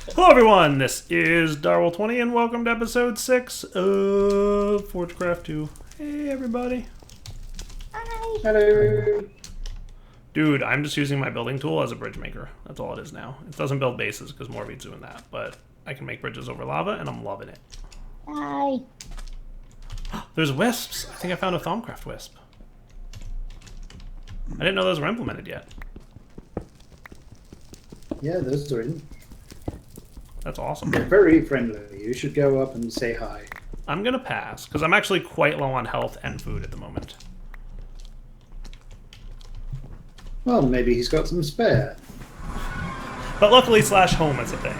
Hello everyone, this is Darwell20 and welcome to episode 6 of Forgecraft2. Hey everybody. Hi. Hello. Dude, I'm just using my building tool as a bridge maker. That's all it is now. It doesn't build bases because Morby's doing that, but I can make bridges over lava and I'm loving it. Hi. There's wisps. I think I found a Thaumcraft wisp. I didn't know those were implemented yet. Yeah, those are in. That's awesome. They're very friendly. You should go up and say hi. I'm gonna pass because I'm actually quite low on health and food at the moment. Well, maybe he's got some spare. But luckily slash home is a thing.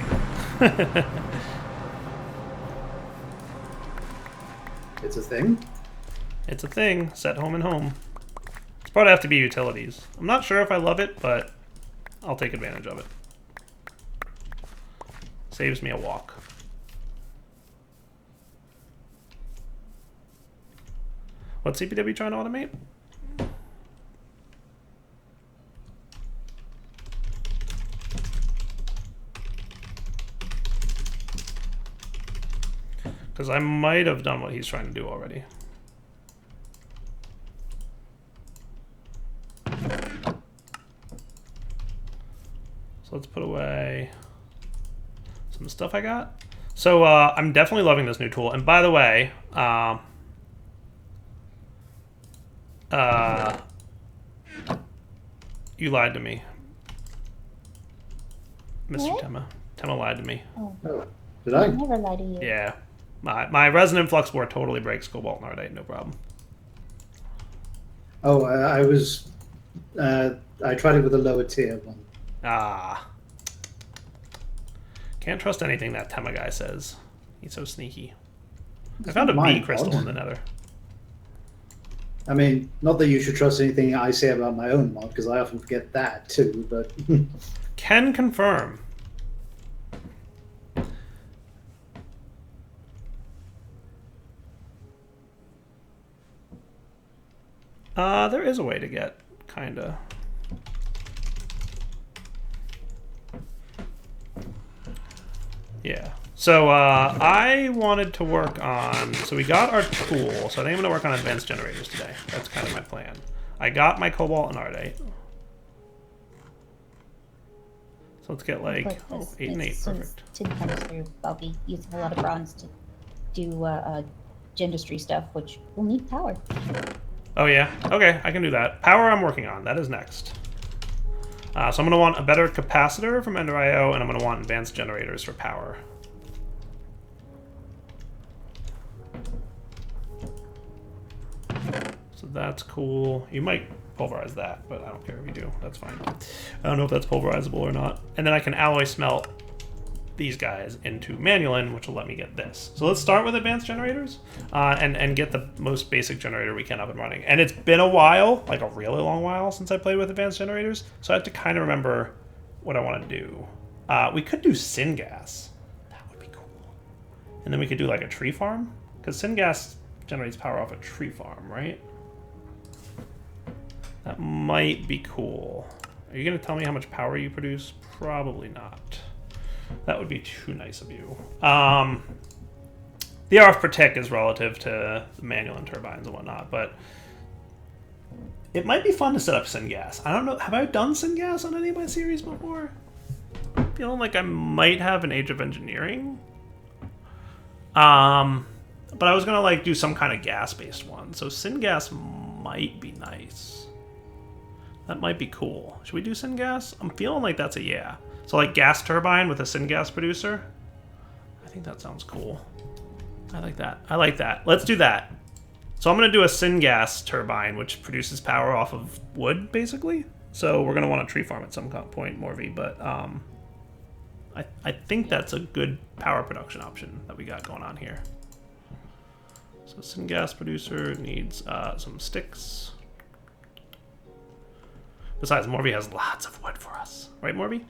It's a thing. It's a thing. Set home and home. It's probably have to be utilities. I'm not sure if I love it, but I'll take advantage of it. Saves me a walk. What's CPW trying to automate? Because I might have done what he's trying to do already. So let's put away some stuff I got. So I'm definitely loving this new tool. And by the way, you lied to me, Mr. What? Tema. Tema lied to me. Oh, Oh, did I? never lie to you. Yeah. My resonant flux board totally breaks cobalt and ardite, no problem. Oh, I was. I tried it with a lower tier one. Ah. Can't trust anything that Tema guy says. He's so sneaky. I found a My B crystal God. in the nether. I mean, not that you should trust anything I say about my own mod, because I often forget that too. But Can confirm. There is a way to get kinda. Yeah. So I wanted to work on. So we got our tool. So I think I'm gonna work on advanced generators today. That's kind of my plan. I got my cobalt and ardite. So let's get like But 8 and 8. since Perfect. tin comes through, I'll be using a lot of bronze to do industry stuff, which will need power. Oh yeah, okay, I can do that. Power I'm working on, that is next. So I'm gonna want a better capacitor from Ender IO, and I'm gonna want advanced generators for power. So that's cool. You might pulverize that, but I don't care if you do, that's fine. I don't know if that's pulverizable or not. And then I can alloy smelt these guys into Manulin, which will let me get this. So let's start with advanced generators and get the most basic generator we can up and running. And it's been a while, like a really long while, since I played with advanced generators, so I have to kind of remember what I want to do. We could do Syngas. That would be cool. And then we could do like a tree farm, because Syngas generates power off a tree farm, right? That might be cool. Are you going to tell me how much power you produce? Probably not. That would be too nice of you. The RF per tick is relative to the manual and turbines and whatnot, but it might be fun to set up Syngas. I don't know. Have I done Syngas on any of my series before? Feeling like I might have an Age of Engineering. But I was gonna like do some kind of gas-based one, so Syngas might be nice. That might be cool. Should we do Syngas? I'm feeling like that's a yeah. So like gas turbine with a syngas producer. I think that sounds cool. I like that. I like that. Let's do that. So I'm going to do a syngas turbine, which produces power off of wood, basically. So we're going to want a tree farm at some point, Morvy, but I think that's a good power production option that we got going on here. So syngas producer needs some sticks. Besides, Morby has lots of wood for us. Right, Morby?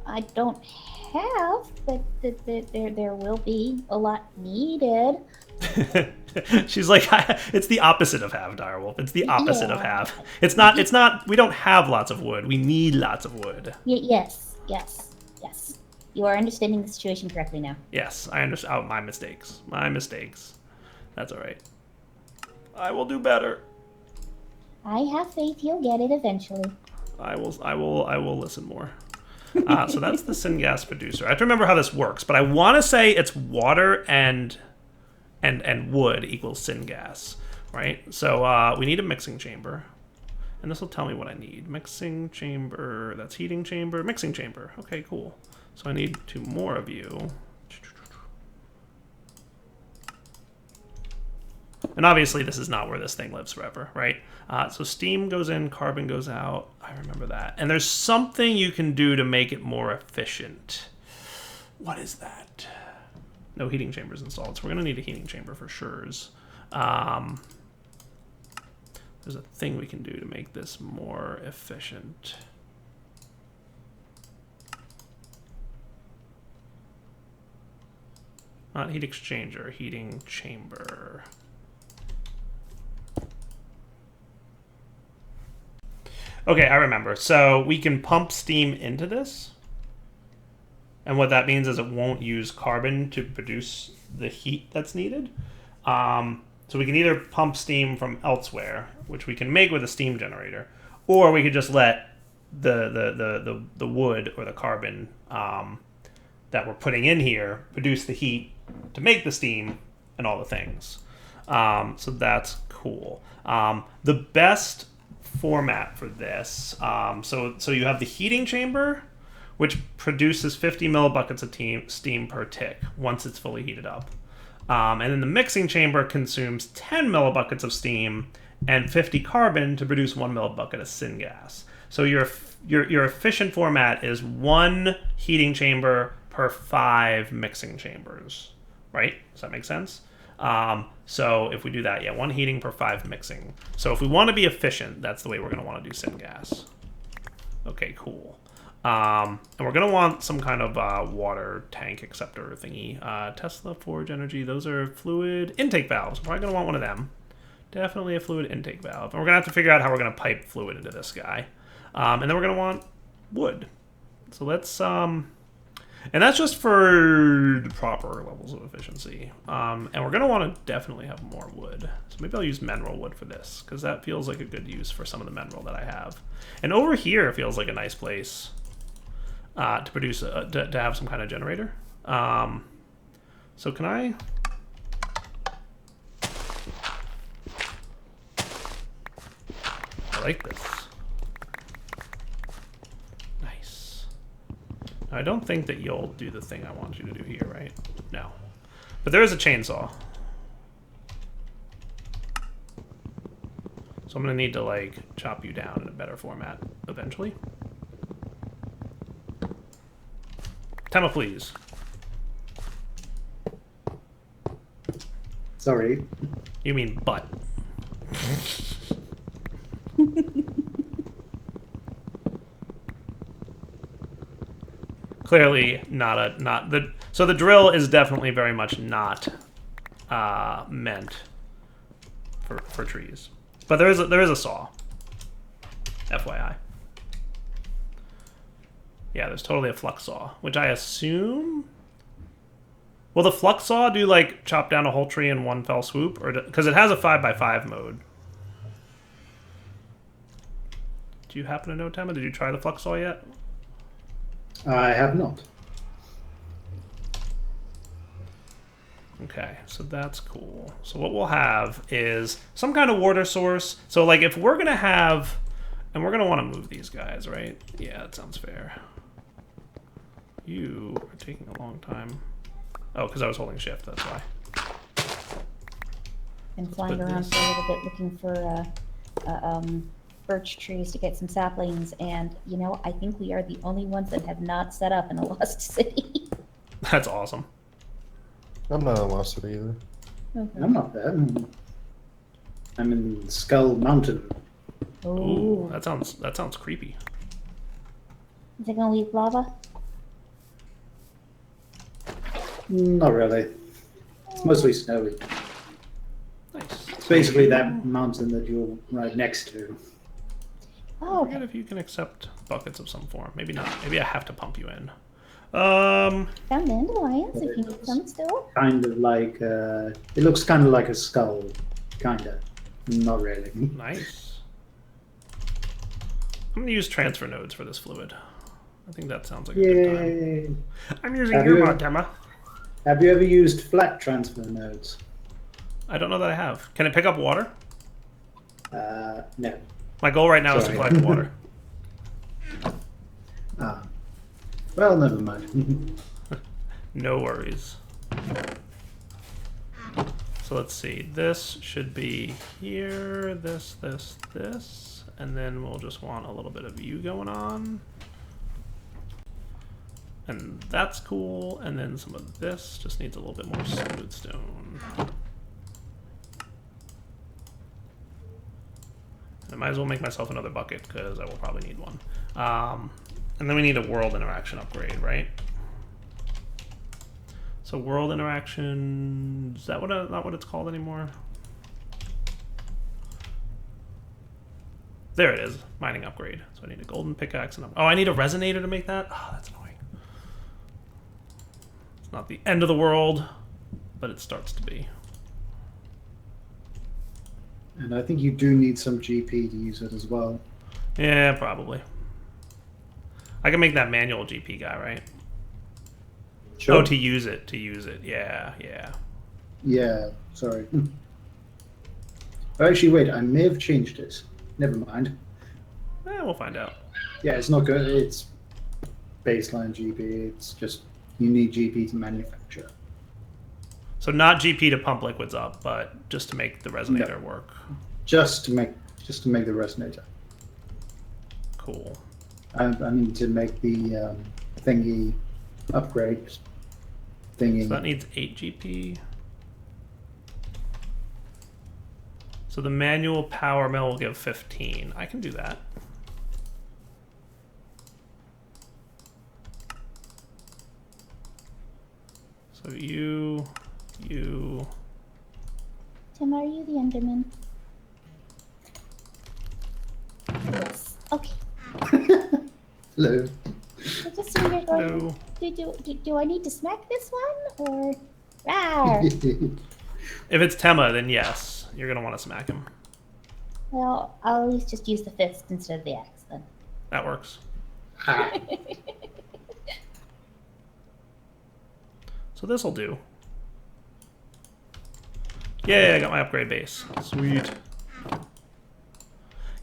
I don't have, but there will be a lot needed. She's like, it's the opposite of have, Direwolf. It's the opposite of Yeah. have. It's not, we don't have lots of wood. We need lots of wood. Yes. You are understanding the situation correctly now. Yes, I understand. Oh, my mistakes. My mistakes. That's all right. I will do better. I have faith you'll get it eventually. I will listen more. So that's the syngas producer. I have to remember how this works, but I want to say it's water and wood equals syngas, right? So we need a mixing chamber, and this will tell me what I need. Mixing chamber. That's heating chamber. Mixing chamber. Okay, cool. So I need 2 more of you. And obviously this is not where this thing lives forever, right? So steam goes in, carbon goes out. I remember that. And there's something you can do to make it more efficient. What is that? No heating chambers installed, so we're going to need a heating chamber for sure. There's a thing we can do to make this more efficient. Not heat exchanger, heating chamber. Okay, I remember. So we can pump steam into this. And what that means is it won't use carbon to produce the heat that's needed. So we can either pump steam from elsewhere, which we can make with a steam generator, or we could just let the wood or the carbon that we're putting in here produce the heat to make the steam and all the things. So that's cool. The best format for this, so you have the heating chamber, which produces 50 millibuckets of steam per tick once it's fully heated up. And then the mixing chamber consumes 10 millibuckets of steam and 50 carbon to produce 1 millibucket of syngas. So your efficient format is 1 heating chamber per 5 mixing chambers, right? Does that make sense? So if we do that, yeah, 1 heating per 5 mixing. So if we want to be efficient, that's the way we're going to want to do syngas. Okay, cool. And we're going to want some kind of water tank acceptor thingy. Tesla, Forge Energy, those are fluid intake valves. We're probably going to want one of them. Definitely a fluid intake valve. And we're going to have to figure out how we're going to pipe fluid into this guy. And then we're going to want wood. So let's... and that's just for the proper levels of efficiency. And we're going to want to definitely have more wood. So maybe I'll use mineral wood for this, because that feels like a good use for some of the mineral that I have. And over here feels like a nice place to produce, to have some kind of generator. So can I... I like this. Nice. Now, I don't think that you'll do the thing I want you to do here, right? No. But there is a chainsaw. So I'm going to need to, like, chop you down in a better format eventually. Tema, please. Sorry. You mean butt. Clearly not the so the drill is definitely very much not meant for trees. But there is a saw. FYI. Yeah, there's totally a flux saw, which I assume... Will the flux saw do, like, chop down a whole tree in one fell swoop? Or because it has a 5x5 mode. Do you happen to know, Tema? Did you try the flux saw yet? I have not. Okay, so that's cool. So what we'll have is some kind of water source. So, like, if we're going to have... And we're going to want to move these guys, right? Yeah, that sounds fair. You are taking a long time. Oh, because I was holding shift, that's why. Been flying around for a little bit looking for birch trees to get some saplings, and, you know, I think we are the only ones that have not set up in a lost city. That's awesome. I'm not in Lost City either. Okay. I'm not there. I'm in Skull Mountain. Ooh, that sounds creepy. Is it gonna leave lava? Not really. It's mostly snowy. Nice. It's basically that mountain that you're right next to. Oh, I forget if you can accept buckets of some form. Maybe not. Maybe I have to pump you in. Um, Found dandelions if you need some still. Kind of like it looks kind of like a skull, kind of. Not really. nice. I'm gonna use transfer nodes for this fluid. I think that sounds like a good time. Yay! I'm using Have your you- mod, Gemma. Have you ever used flat transfer nodes? I don't know that I have. Can it pick up water? No. My goal right now is to Sorry. collect water. Ah. Well, never mind. No worries. So let's see. This should be here. This, and then we'll just want a little bit of you going on. And that's cool. And then some of this just needs a little bit more smooth stone. I might as well make myself another bucket because I will probably need one. And then we need a world interaction upgrade, right? So world interaction, is that not what it's called anymore? There it is, mining upgrade. So I need a golden pickaxe and oh, I need a resonator to make that? Oh, that's annoying. It's not the end of the world, but it starts to be. And I think you do need some GP to use it as well. Yeah, probably. I can make that manual GP guy, right? Sure. Oh, to use it. Yeah. Yeah, sorry. Actually, wait, I may have changed it. Never mind. We'll find out. Yeah, it's not good. It's baseline GP. It's just you need GP to manufacture. So not GP to pump liquids up, but just to make the resonator work. Just to make the resonator. Cool. I need to make the thingy upgrade thingy. So that needs 8 GP. So the manual power mill will give 15. I can do that. So you. Tim, are you the Enderman? Yes. Okay. Hello. So just so you're going. Hello. Do I need to smack this one or? Rawr. If it's Tema, then yes. You're going to want to smack him. Well, I'll at least just use the fist instead of the axe then. That works. Ah, So this'll do. Yeah, I got my upgrade base. Sweet.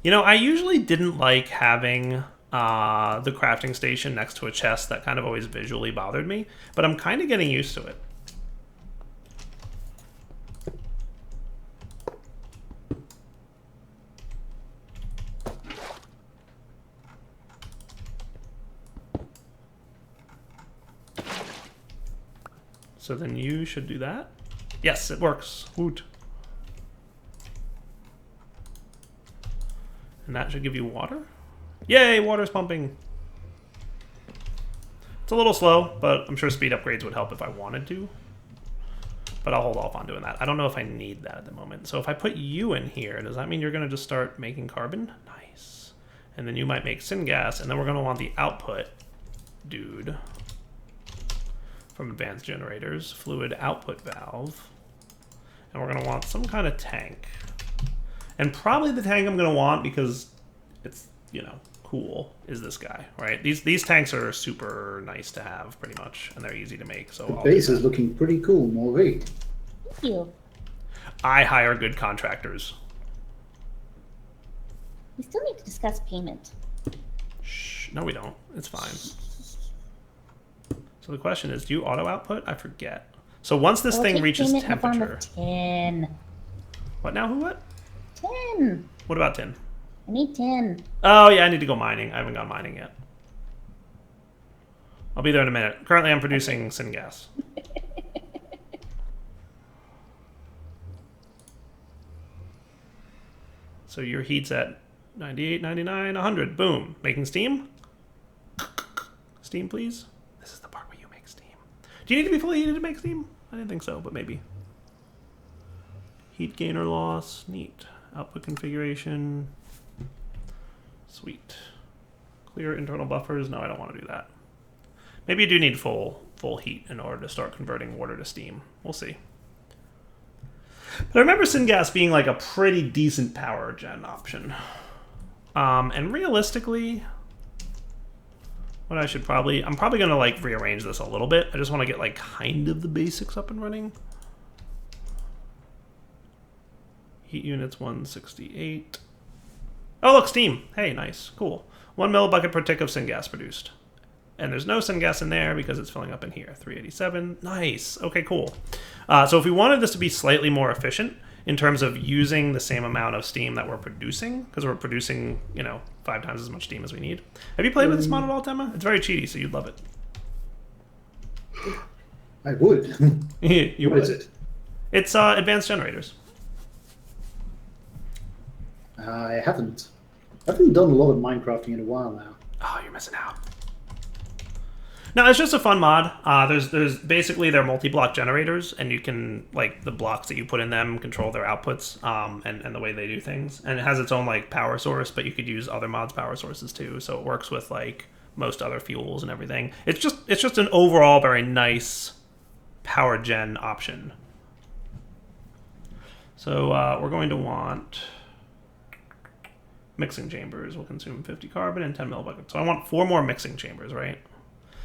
You know, I usually didn't like having the crafting station next to a chest. That kind of always visually bothered me, but I'm kind of getting used to it. So then you should do that. Yes, it works. Woot. And that should give you water. Yay, water's pumping. It's a little slow, but I'm sure speed upgrades would help if I wanted to. But I'll hold off on doing that. I don't know if I need that at the moment. So if I put you in here, does that mean you're going to just start making carbon? Nice. And then you might make syngas, and then we're going to want the output dude from advanced generators, fluid output valve. And we're going to want some kind of tank. And probably the tank I'm going to want, because it's, you know, cool, is this guy, right? These tanks are super nice to have, pretty much, and they're easy to make. So the I'll base is looking pretty cool, Morvi. Thank you. I hire good contractors. We still need to discuss payment. Shh, no we don't. It's fine. So the question is, do you auto output? I forget. So once this We'll thing take reaches payment in the form temperature. of 10. What now? Who what? 10. What about 10? I need 10. Oh yeah, I need to go mining. I haven't gone mining yet. I'll be there in a minute. Currently I'm producing syngas. So your heat's at 98, 99, 100. Boom. Making steam? Steam, please. This is the part where you make steam. Do you need to be fully heated to make steam? I didn't think so, but maybe. Heat gainer loss. Neat. Output configuration. Sweet. Clear internal buffers. No, I don't want to do that. Maybe you do need full heat in order to start converting water to steam. We'll see. But I remember Syngas being like a pretty decent power gen option. And realistically, what I should probably... I'm probably going to like rearrange this a little bit. I just want to get like kind of the basics up and running. Heat units 168. Oh, look, steam. Hey, nice. Cool. 1 millibucket per tick of syngas produced. And there's no syngas in there because it's filling up in here. 387. Nice. Okay, cool. So if we wanted this to be slightly more efficient in terms of using the same amount of steam that we're producing, because we're producing, 5 times as much steam as we need. Have you played with this mod at all, Temma? It's very cheaty, so you'd love it. I would. You What would. is it? It's advanced generators. I haven't done a lot of Minecrafting in a while now. Oh, you're missing out. No, it's just a fun mod. There's basically they're multi-block generators, and you can like the blocks that you put in them control their outputs and the way they do things. And it has its own like power source, but you could use other mods' power sources too. So it works with like most other fuels and everything. It's just an overall very nice power gen option. So we're going to want mixing chambers. Will consume 50 carbon and 10 millibuckets. So I want 4 more mixing chambers, right?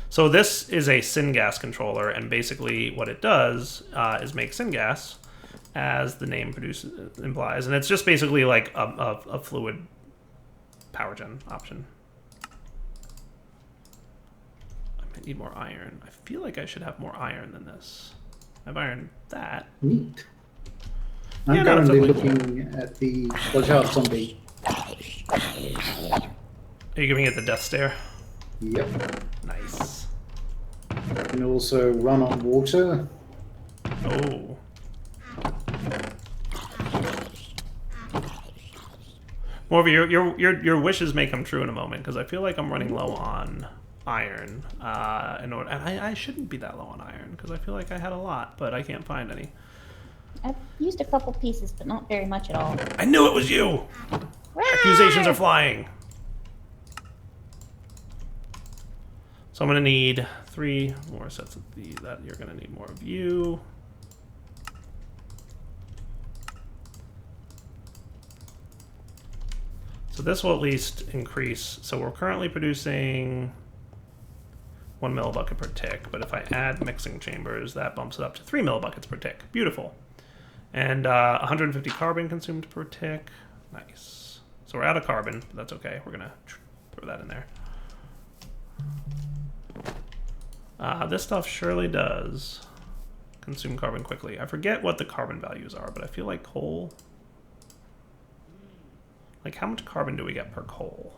So this is a syngas controller, and basically what it does is make syngas, as the name implies, and it's just basically like a fluid power gen option. I might need more iron. I feel like I should have more iron than this. I've ironed that. Neat. Yeah, I'm no, it's currently definitely looking at the watch out zombie. Are you giving it the death stare? Yep. Nice. You can also run on water. Oh. Morvie, your wishes may come true in a moment, because I feel like I'm running low on iron. And I shouldn't be that low on iron, because I feel like I had a lot, but I can't find any. I've used a couple pieces, but not very much at all. I knew it was you! Accusations are flying. So I'm going to need 3 more sets of that. You're going to need more of you. So this will at least increase. So we're currently producing 1 millibucket per tick, but if I add mixing chambers, that bumps it up to 3 millibuckets per tick. Beautiful. And 150 carbon consumed per tick. Nice. So we're out of carbon, but that's okay. We're going to throw that in there. This stuff surely does consume carbon quickly. I forget what the carbon values are, but I feel like coal... Like, how much carbon do we get per coal?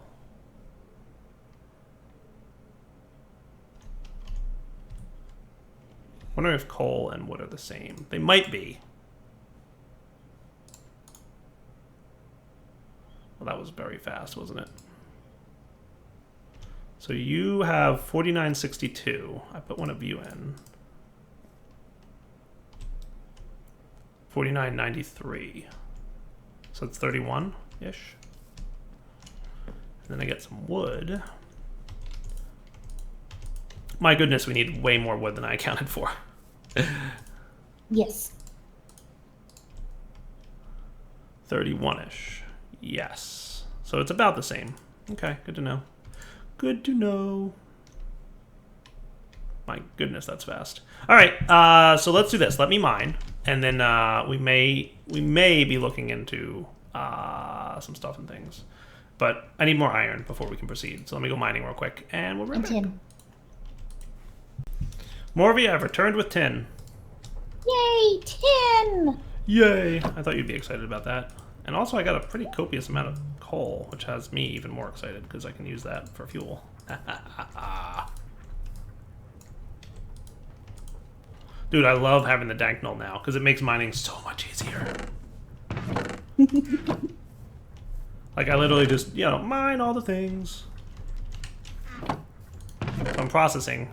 I wonder if coal and wood are the same. They might be. Well, that was very fast, wasn't it? So you have 4962. I put one of you in. 4993. So it's 31-ish. And then I get some wood. My goodness, we need way more wood than I accounted for. Yes. 31-ish. Yes. So it's about the same. Okay, good to know. Good to know. My goodness, that's fast. All right, so let's do this. Let me mine, and then we may be looking into some stuff and things. But I need more iron before we can proceed. So let me go mining real quick, and we'll be right back. Tin. Morvie, I've returned with tin. Yay, tin! Yay! I thought you'd be excited about that. And also, I got a pretty copious amount of coal, which has me even more excited because I can use that for fuel. Dude, I love having the dank null now because it makes mining so much easier. Like, I literally just, mine all the things. So I'm processing.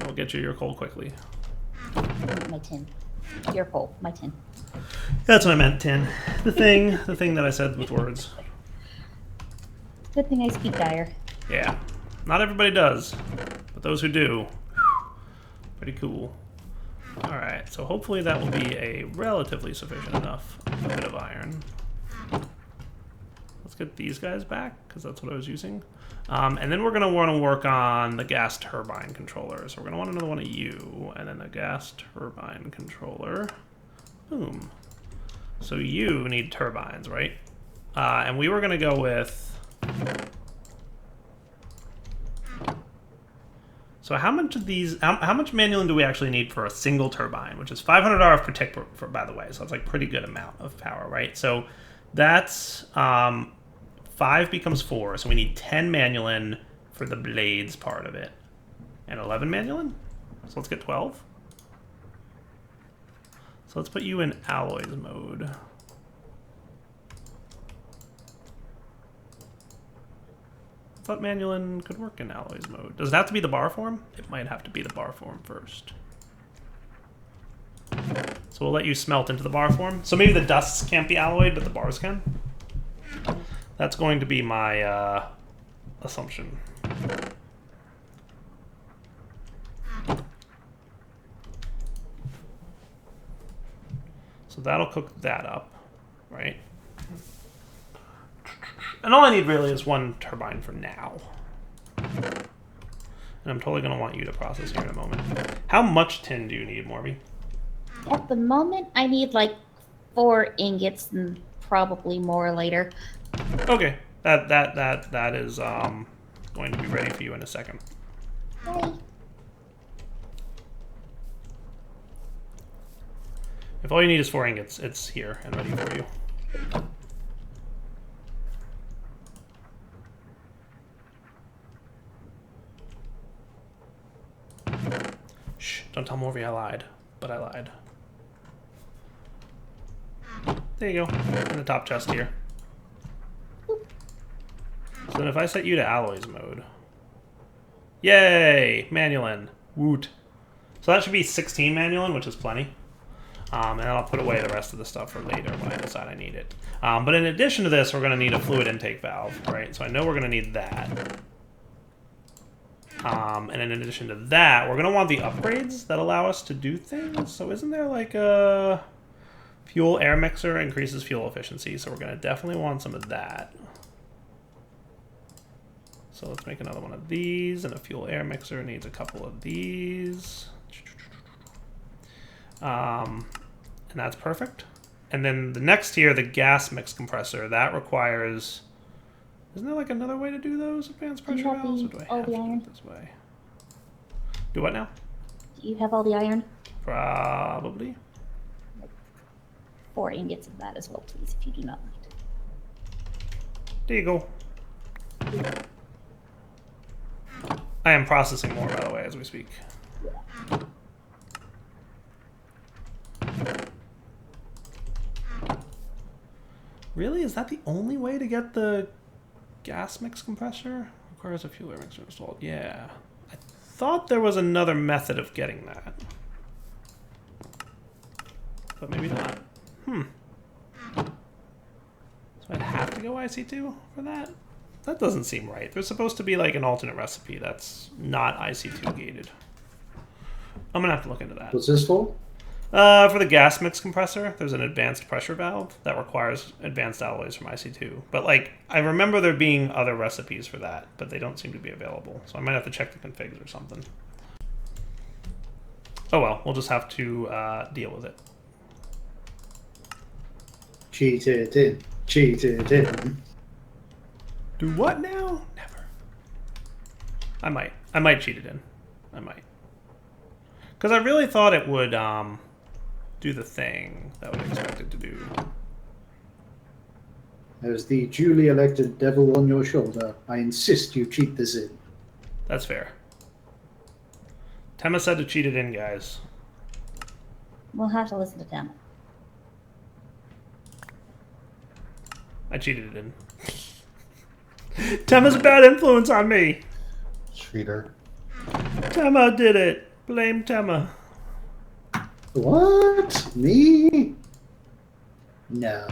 I'll get you your coal quickly. My tin. Your coal, my tin. That's what I meant, tin. The thing that I said with words. Good thing I speak dire. Yeah. Not everybody does, but those who do, pretty cool. Alright, so hopefully that will be a relatively sufficient enough bit of iron. Let's get these guys back, because that's what I was using. And then we're going to want to work on the gas turbine controller. So we're going to want another one of you, and then the gas turbine controller. Boom. So you need turbines, right? And we were going to go with... So how much of these, how much manulin do we actually need for a single turbine, which is $500 per tick, by the way. So it's like pretty good amount of power, right? So that's 5 becomes 4. So we need 10 manulin for the blades part of it, and 11 manulin. So let's get 12. So let's put you in alloys mode. I thought manulin could work in alloys mode. Does it have to be the bar form? It might have to be the bar form first. So we'll let you smelt into the bar form. So maybe the dusts can't be alloyed, but the bars can. That's going to be my assumption. So that'll cook that up, right? And all I need really is one turbine for now. And I'm totally going to want you to process here in a moment. How much tin do you need, Morby? At the moment, I need like 4 ingots and probably more later. Okay, that is going to be ready for you in a second. Yay. If all you need is 4 ingots, it's here and ready for you. Shh, don't tell Morby I lied, but I lied. There you go, in the top chest here. So then if I set you to alloys mode, yay, manulin, woot. So that should be 16 manulin, which is plenty. And I'll put away the rest of the stuff for later when I decide I need it. But in addition to this, we're going to need a fluid intake valve, right? So I know we're going to need that. And in addition to that, we're going to want the upgrades that allow us to do things. So isn't there like a fuel air mixer increases fuel efficiency? So we're going to definitely want some of that. So let's make another one of these, and a fuel air mixer needs a couple of these. And that's perfect. And then the next tier, the gas mix compressor, that requires... Isn't there like another way to do those advanced pressure valves? Or do I have to do it this way? Do what now? Do you have all the iron? Probably. 4 ingots of that as well, please, if you do not mind. There you go. I am processing more, by the way, as we speak. Yeah. Really? Is that the only way to get the gas mix compressor? Requires a fuel air mixer installed. Yeah. I thought there was another method of getting that. But maybe not. So I'd have to go IC2 for that? That doesn't seem right. There's supposed to be like an alternate recipe that's not IC2 gated. I'm gonna have to look into that. What's this for? For the gas mix compressor, there's an advanced pressure valve that requires advanced alloys from IC2. But like, I remember there being other recipes for that, but they don't seem to be available. So I might have to check the configs or something. Oh well, we'll just have to deal with it. Cheated in. Cheated in. Do what now? Never. I might cheat it in. I might. Because I really thought it would do the thing that I would expect it to do. As the duly elected devil on your shoulder, I insist you cheat this in. That's fair. Tema said to cheat it in, guys. We'll have to listen to them. I cheated it in. Tema's a bad influence on me. Cheater. Tema did it. Blame Tema. What? Me? No.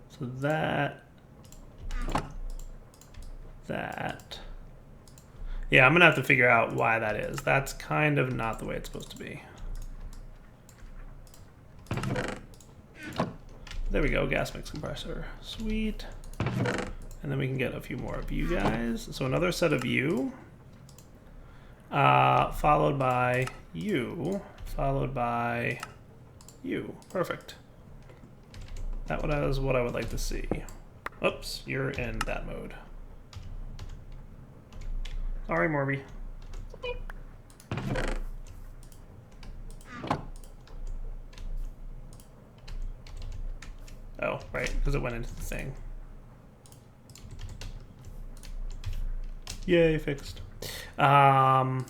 So that that. Yeah, I'm gonna have to figure out why that is. That's kind of not the way it's supposed to be. There we go, gas mix compressor. Sweet. And then we can get a few more of you guys. So another set of you. Followed by you. Followed by you. Perfect. That was what I would like to see. Oops, you're in that mode. Sorry, Morby. Oh, right, because it went into the thing. Yay, fixed. Was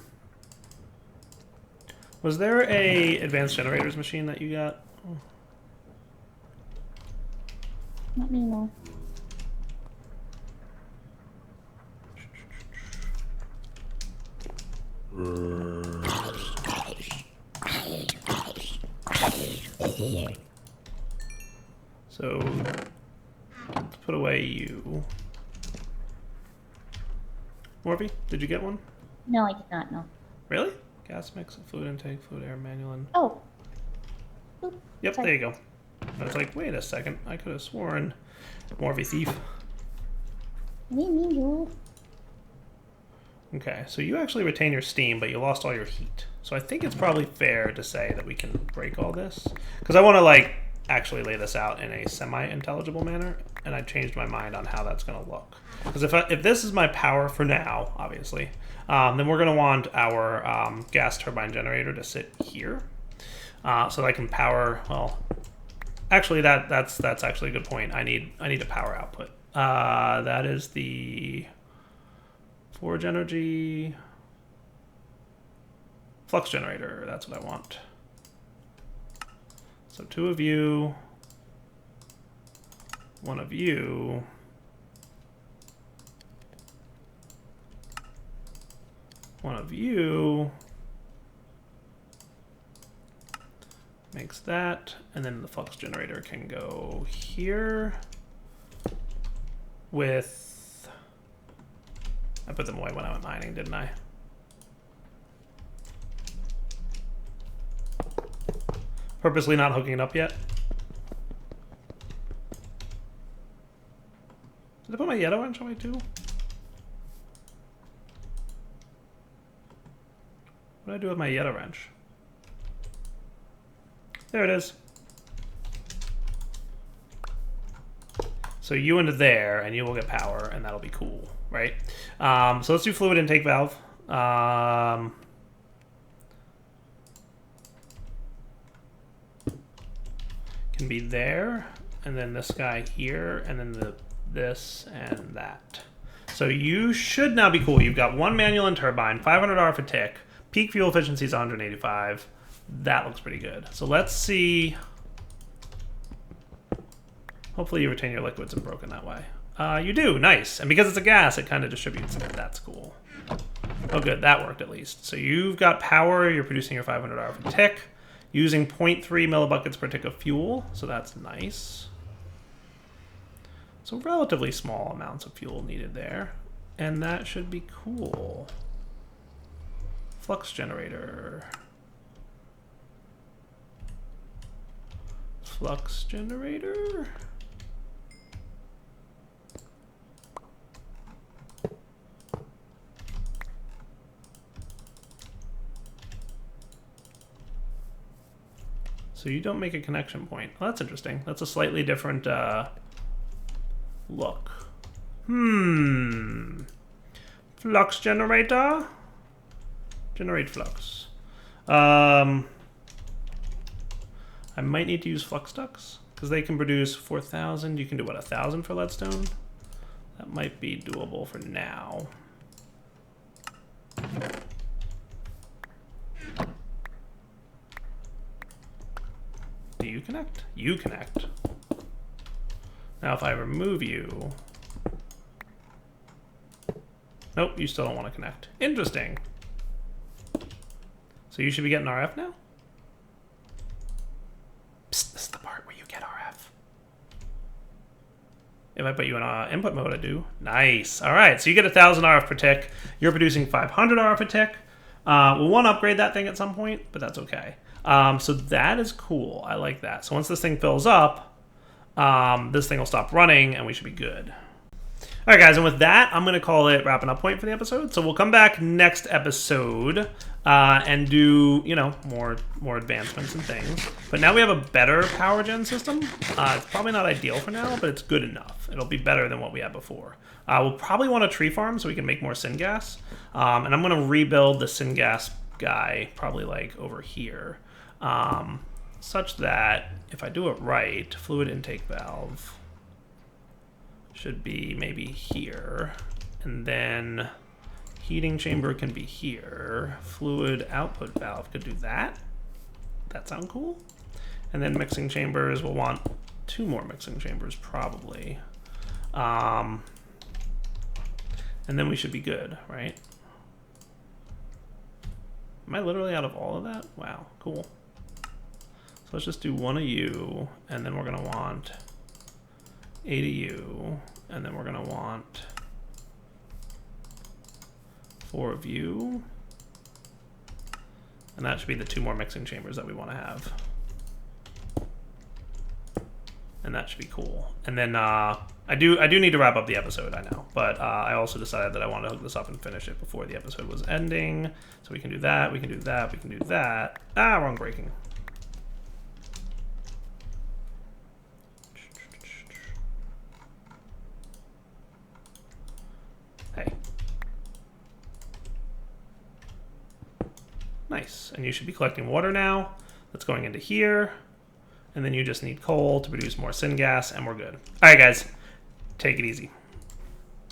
there a advanced generators machine that you got? Let me know. So, let's put away you. Morby, did you get one? No, I did not know. Really? Gas mix, fluid intake, fluid air, manual. Oh. Oop. Yep, Sorry. there you go. I was like, wait a second, I could have sworn Morby thief. Me, you. Okay, so you actually retain your steam, but you lost all your heat. So I think it's probably fair to say that we can break all this. Because I want to, like, actually lay this out in a semi-intelligible manner, and I changed my mind on how that's going to look. Because if this is my power for now, obviously, then we're going to want our gas turbine generator to sit here. So that I can power, well, actually that's actually a good point. I need a power output. That is the Forge energy flux generator. That's what I want. So 2 of you, 1 of you, 1 of you. Makes that, and then the flux generator can go here with, I put them away when I went mining, didn't I? Purposely not hooking it up yet. Did I put my yellow wrench away too? What do I do with my yellow wrench? There it is. So you into there, and you will get power, and that'll be cool, right? So let's do fluid intake valve. Can be there, and then this guy here, and then this and that. So you should now be cool. You've got 1 manual and turbine, 500 for tick, peak fuel efficiency is 185. That looks pretty good. So let's see. Hopefully you retain your liquids and broken that way. You do, nice. And because it's a gas, it kind of distributes. That's cool. Oh good, that worked at least. So you've got power, you're producing your 500 for tick, using 0.3 millibuckets per tick of fuel, so that's nice. So relatively small amounts of fuel needed there. And that should be cool. Flux generator. Flux generator. So you don't make a connection point. Well, that's interesting. That's a slightly different look. Flux generator. Generate flux. I might need to use flux ducts because they can produce 4,000. You can do what, 1,000 for leadstone? That might be doable for now. Do you connect? You connect. Now if I remove you... Nope, you still don't want to connect. Interesting. So you should be getting RF now? Psst, this is the part where you get RF. If I put you in input mode, I do. Nice. All right, so you get 1,000 RF per tick. You're producing 500 RF per tick. We'll want to upgrade that thing at some point, but that's okay. So that is cool. I like that. So once this thing fills up, this thing will stop running, and we should be good. All right, guys, and with that, I'm going to call it wrapping up point for the episode. So we'll come back next episode and do, you know, more advancements and things. But now we have a better power gen system. It's probably not ideal for now, but it's good enough. It'll be better than what we had before. We'll probably want a tree farm so we can make more syngas. And I'm going to rebuild the syngas guy probably like over here. Such that if I do it right, fluid intake valve should be maybe here, and then heating chamber can be here. Fluid output valve could do that. That sound cool? And then mixing chambers, we'll want 2 more mixing chambers probably. And then we should be good, right? Am I literally out of all of that? Wow, cool. So let's just do 1 of you, and then we're gonna want 8 of you, and then we're gonna want 4 of you, and that should be the 2 more mixing chambers that we want to have, and that should be cool. And then I do need to wrap up the episode, I know, but I also decided that I wanted to hook this up and finish it before the episode was ending, so we can do that, we can do that, we can do that. Wrong breaking. Hey. Nice. And you should be collecting water now. That's going into here. And then you just need coal to produce more syngas, and we're good. All right, guys. Take it easy.